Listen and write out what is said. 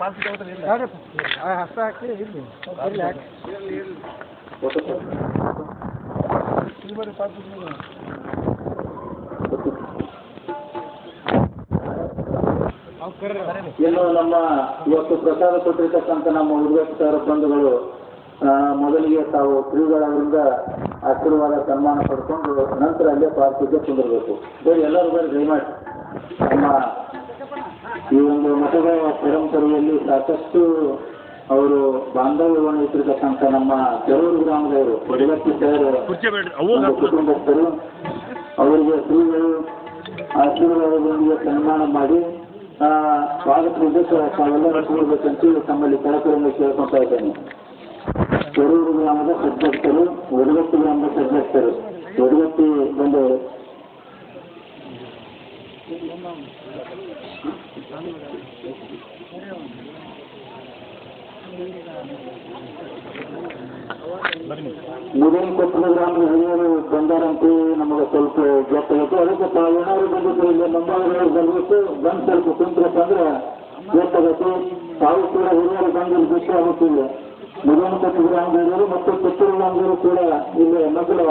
ಹಸ್ತ ಹಾಕಿ ಇಲ್ಲಿ ಇನ್ನು ನಮ್ಮ ಇವತ್ತು ಪ್ರಸಾದ ಕೊಟ್ಟಿರ್ತಕ್ಕಂಥ ನಮ್ಮ ಉದ್ಘಾಟಕರ ಬಂಧುಗಳು ಮೊದಲಿಗೆ ತಾವು ಶ್ರೀಗಳವರಿಂದ ಆಶೀರ್ವಾದ ಸನ್ಮಾನ ಪಡ್ಕೊಂಡು ನಂತರ ಅಲ್ಲೇ ಪಾರ್ಟಿಗೆ ಕುಂದಿರಬೇಕು. ಬೇರೆ ಎಲ್ಲರೂ ಬೇರೆ ದಯಮಾಡಿ ನಮ್ಮ ಈ ಒಂದು ಮಠದ ಪರಂಪರೆಯಲ್ಲಿ ಸಾಕಷ್ಟು ಅವರು ಬಾಂಧವ್ಯವನ್ನು ಇಟ್ಟಿರ್ತಕ್ಕಂಥ ನಮ್ಮ ಕೆರೂರು ಗ್ರಾಮದವರು ಒಡಗಟ್ಟಿ ಕುಟುಂಬಸ್ಥರು ಅವರಿಗೆ ಶ್ರೀಗಳು ಆಶೀರ್ವಾದದೊಂದಿಗೆ ಸನ್ಮಾನ ಮಾಡಿ ಸ್ವಾಗತದಿಂದ ತಾವೆಲ್ಲರೂ ಕೂಡಬೇಕಂತ ತಮ್ಮಲ್ಲಿ ಕಳಕಳಿಯಿಂದ ಕೇಳ್ಕೊತಾ ಇದ್ದೇನೆ. ಕೆರೂರು ಗ್ರಾಮದ ಸದಸ್ಯರು, ಒಡಗಟ್ಟಿ ಗ್ರಾಮದ ಸದಸ್ಯರು, ಒಡಗಟ್ಟಿ ಬಂದವರು ಮುದೇನ್ ಕೊಪ್ಪಳ ಗ್ರಾಮದ ಹಿರಿಯರು ಬಂದಾರಂತೆ ನಮಗೆ ಸ್ವಲ್ಪ ಗೊತ್ತಾಗುತ್ತೆ. ಅದಕ್ಕೆ ತಾವೇನಾದ್ರು ಬಂದಿದ್ದು ಇಲ್ಲಿ ಮುಂಬಾಗಿಲು ಬರಬೇಕು, ಬಂದು ಸ್ವಲ್ಪ ಕುಂತ್ರಪ್ಪ ಅಂದ್ರೆ ಗೊತ್ತಾಗುತ್ತೆ. ತಾವು ಕೂಡ ಹಿರಿಯರು ಬಂದು ಇಲ್ಲಿ ಬಿಟ್ಟು ಆಗುತ್ತಿಲ್ಲ. ಮುದೇನ್ ಕೊಪ್ಪಳ ಗ್ರಾಮದ ಹಿರಿಯರು ಮತ್ತು ಕಿತ್ತೂರು ಗ್ರಾಮದವರು ಕೂಡ ಇಲ್ಲಿ ಮಕ್ಕಳು